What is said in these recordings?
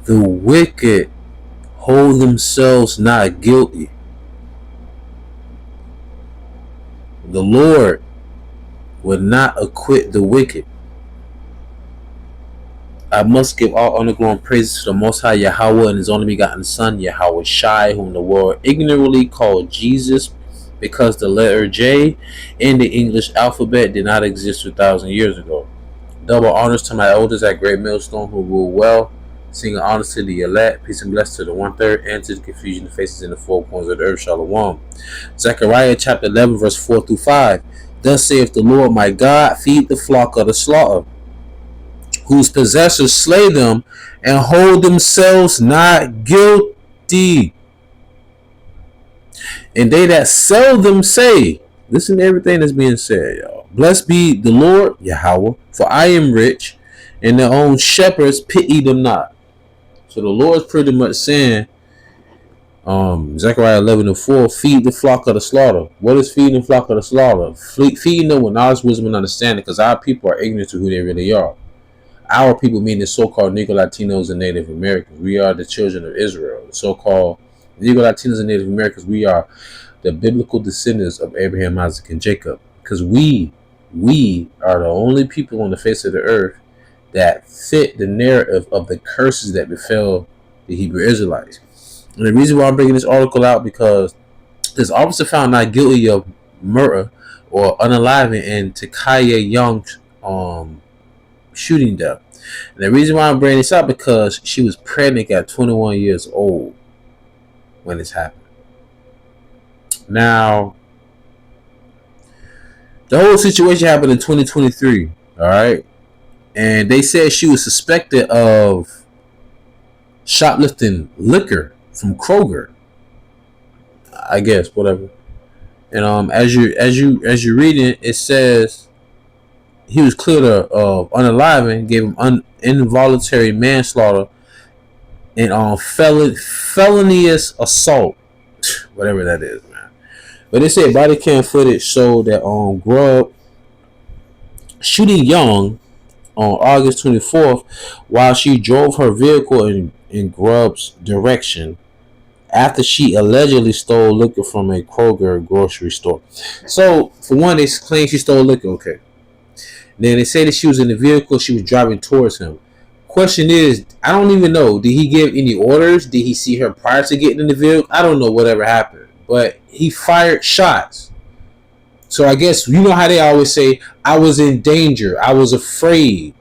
The wicked hold themselves not guilty. The Lord will not acquit the wicked. I must give all honor, glory, and praises to the Most High Yahawah and His only begotten Son, YAHAWASHI, whom the world ignorantly called Jesus, because the letter J in the English alphabet did not exist 2,000 years ago. Double honors to my elders at Great Millstone who rule well. Singing honors to the elect. Peace and blessings to the 1/3 and to the confusion of faces in the four corners of the earth. Shalom. Zechariah chapter 11 verse 4 through 5. Thus saith the Lord my God, feed the flock of the slaughter, whose possessors slay them and hold themselves not guilty. And they that sell them say, listen to everything that's being said, y'all. Blessed be the Lord, Yahawah, for I am rich, and their own shepherds pity them not. So the Lord's pretty much saying, Zechariah 11:4, feed the flock of the slaughter. What is feeding the flock of the slaughter? Feeding them with knowledge, wisdom, and understanding, because our people are ignorant to who they really are. Our people, meaning the so-called Negro Latinos and Native Americans. We are the children of Israel. The so-called Negro Latinos and Native Americans, we are the biblical descendants of Abraham, Isaac, and Jacob. Because we are the only people on the face of the earth that fit the narrative of the curses that befell the Hebrew Israelites. And the reason why I'm bringing this article out, because this officer found not guilty of murder or unaliving in Takaya Young's shooting death. And the reason why I'm bringing this up, because she was pregnant at 21 years old when this happened. Now, the whole situation happened in 2023, all right? And they said she was suspected of shoplifting liquor from Kroger, I guess, whatever. And as you reading, it says he was cleared of unaliving, gave him involuntary manslaughter, and felonious assault, whatever that is, man. But they said body cam footage showed that Grubb shooting Young on August 24th while she drove her vehicle in Grubb's direction after she allegedly stole liquor from a Kroger grocery store. So, for one, they claim she stole liquor, okay. Then they say that she was in the vehicle, she was driving towards him. Question is, I don't even know, did he give any orders? Did he see her prior to getting in the vehicle? I don't know whatever happened. But he fired shots. So I guess, you know how they always say, I was in danger, I was afraid.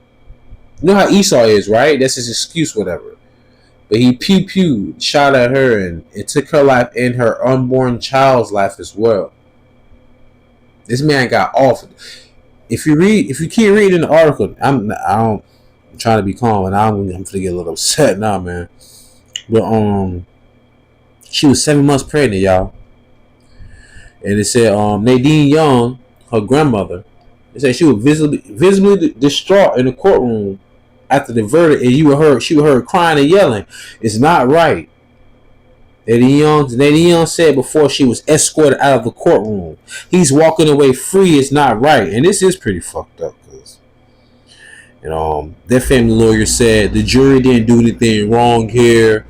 You know how Esau is, right? That's his excuse, whatever. But he pew-pewed, shot at her, and it took her life and her unborn child's life as well. This man got off. If you keep reading the article, I'm trying to be calm, and I'm gonna get a little upset now, man. But she was 7 months pregnant, y'all. And it said Nadine Young, her grandmother, they said she was visibly distraught in the courtroom after the verdict, and she was heard crying and yelling. It's not right. Nadine Young said before she was escorted out of the courtroom, he's walking away free. It's not right. And this is pretty fucked up, because their family lawyer said the jury didn't do anything wrong here.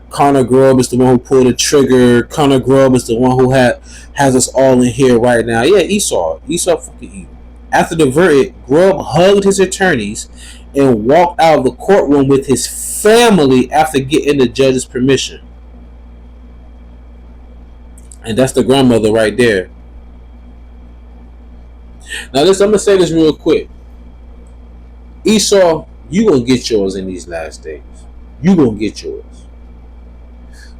Connor Grubb is the one who pulled the trigger. Connor Grubb is the one who has us all in here right now. Yeah, Esau fucking evil. After the verdict, Grubb hugged his attorneys and walked out of the courtroom with his family after getting the judge's permission. And that's the grandmother right there. Now I'm going to say this real quick. Esau, you going to get yours in these last days. You going to get yours.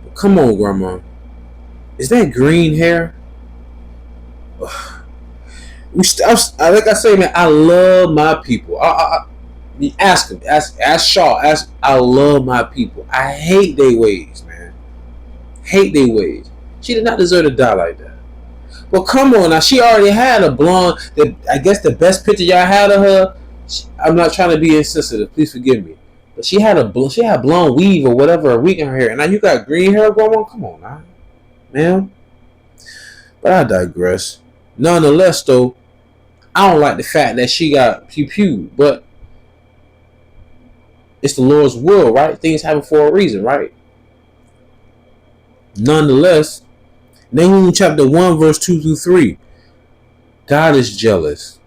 But come on, grandma. Is that green hair? Like I say, man, I love my people. Ask him. Ask Shaw. I love my people. I hate their ways, man. Hate their ways. She did not deserve to die like that. Well, come on now. She already had a blonde. I guess the best picture y'all had of her. I'm not trying to be insensitive. Please forgive me. But she had blonde weave or whatever a week in her hair. And now you got green hair going on. Come on now, man. But I digress. Nonetheless, though, I don't like the fact that she got pew-pew. But It's the Lord's will, right? Things happen for a reason, right? Nonetheless, Nahum chapter 1, verse 2 through 3. God is jealous,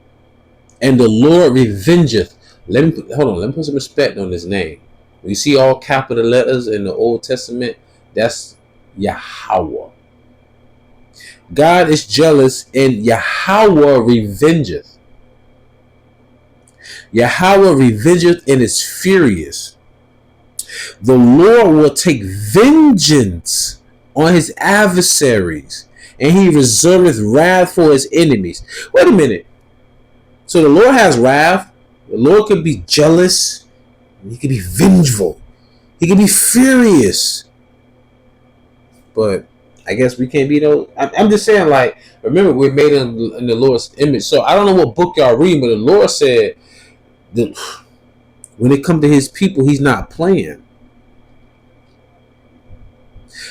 and the Lord revengeth. Let me put some respect on his name. We see all capital letters in the Old Testament. That's Yahawah. God is jealous, and Yahawah revengeth. Yahawah revengeth and is furious. The Lord will take vengeance on his adversaries, and he reserveth wrath for his enemies. Wait a minute. So the Lord has wrath. The Lord can be jealous. He can be vengeful. He can be furious. But I guess we can't be those. I'm just saying, like, remember, we're made in the Lord's image. So I don't know what book y'all read, but the Lord said that when it comes to his people, he's not playing.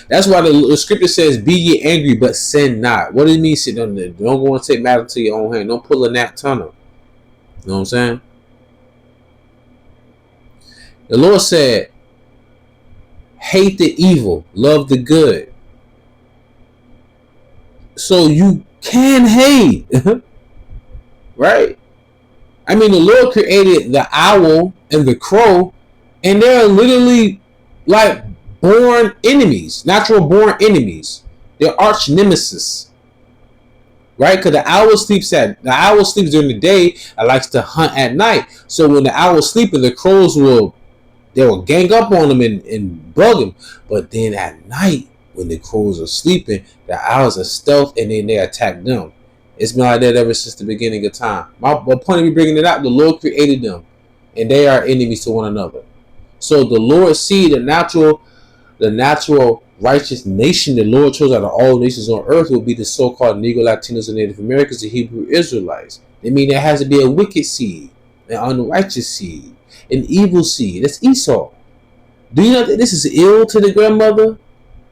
That's why the scripture says, be ye angry, but sin not. What does it mean, sit on there? Don't go and take matters to your own hand. Don't pull a Nat Turner. You know what I'm saying? The Lord said, hate the evil, love the good. So you can hate. Right? I mean, the Lord created the owl and the crow, and they're literally like born enemies, natural born enemies. They're arch nemesis. Right? Because the owl sleeps during the day and likes to hunt at night. So when the owl's sleeping, the crows will gang up on them and bug them. But then at night, when the crows are sleeping, the owls are stealth and then they attack them. It's been like that ever since the beginning of time. My point of me bringing it out, the Lord created them, and they are enemies to one another. So the Lord see the natural righteous nation the Lord chose out of all nations on earth will be the so-called Negro, Latinos, and Native Americans, the Hebrew Israelites. They mean there has to be a wicked seed, an unrighteous seed, an evil seed. That's Esau. Do you know that this is ill to the grandmother?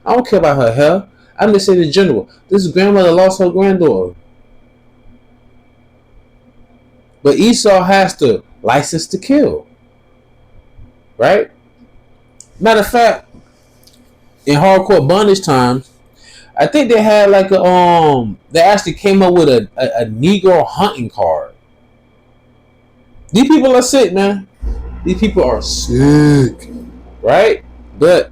I don't care about her hair. I'm just saying in general. This grandmother lost her granddaughter. But Esau has the license to kill. Right? Matter of fact, in hardcore bondage times, I think they had like they actually came up with a Negro hunting card. These people are sick, man. These people are sick. Right? But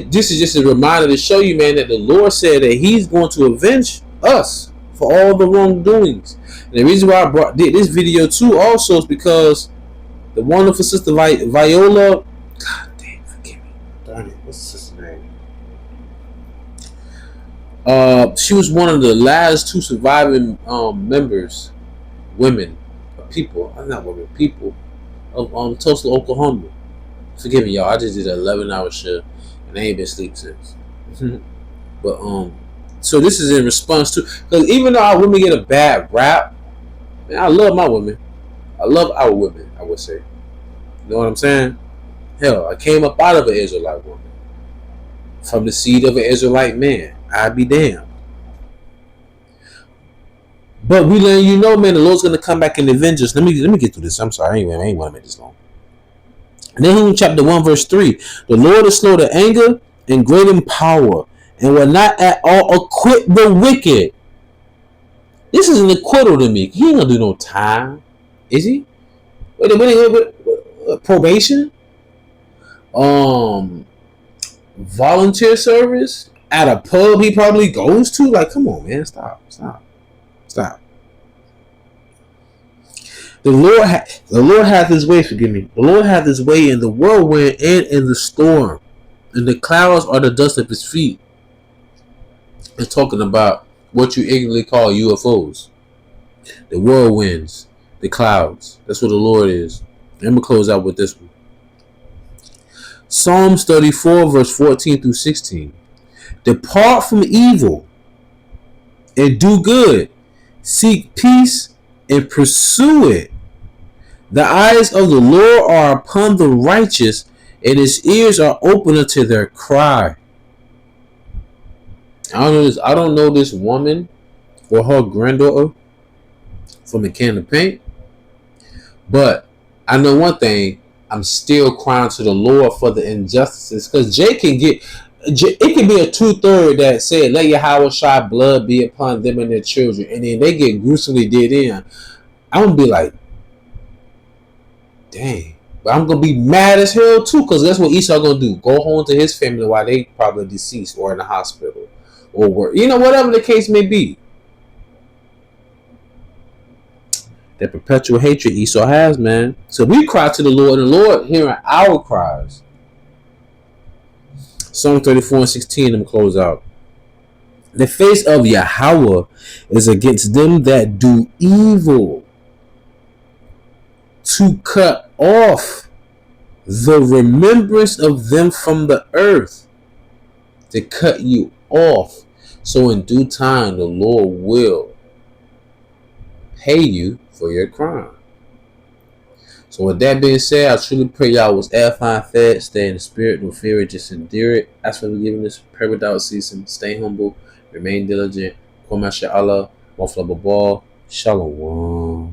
this is just a reminder to show you, man, that the Lord said that he's going to avenge us for all the wrongdoings. And the reason why I did this video too also is because the wonderful sister Viola, God damn, forgive me. Darn it, what's the sister's name? She was one of the last two surviving members, people of Tulsa, Oklahoma. Forgive me, y'all. I just did an 11-hour shift and I ain't been asleep since. But so this is in response to, because even though our women get a bad rap, man, I love my women. I love our women, I would say. You know what I'm saying? Hell, I came up out of an Israelite woman, from the seed of an Israelite man. I'd be damned. But we letting you know, man, the Lord's gonna come back and avenge us. Let me get through this. I'm sorry, I ain't want to make this long. Nahum chapter 1 verse 3. The Lord is slow to anger and great in power, and will not at all acquit the wicked. This is an acquittal to me. He ain't gonna do no time, is he? Wait, probation, volunteer service at a pub he probably goes to. Like, come on, man, stop. The Lord hath his way, forgive me. The Lord hath his way in the whirlwind and in the storm, and the clouds are the dust of his feet. It's talking about what you ignorantly call UFOs. The whirlwinds, the clouds. That's what the Lord is. I'm going to close out with this one. Psalms 34 verse 14 through 16. Depart from evil and do good. Seek peace and pursue it. The eyes of the Lord are upon the righteous, and his ears are open unto their cry. I don't know this woman or her granddaughter from a can of paint, but I know one thing. I'm still crying to the Lord for the injustices. Because it can be a 2/3 that said, let YAHAWASHI blood be upon them and their children. And then they get gruesomely did in. I'm going to be like, dang. But I'm going to be mad as hell too. Because that's what Esau going to do. Go home to his family while they probably deceased or in the hospital. Or whatever the case may be. That perpetual hatred Esau has, man. So we cry to the Lord, and the Lord hearing our cries. Psalm 34:16, I'm going to close out. The face of Yahweh is against them that do evil, to cut off the remembrance of them from the earth. To cut you off. So in due time, the Lord will pay you for your crime. So with that being said, I truly pray y'all was edifying, fed, stay in the spirit, no fear it, just endure it. As for giving this prayer without ceasing, stay humble, remain diligent, Kwame Allah, Shalom.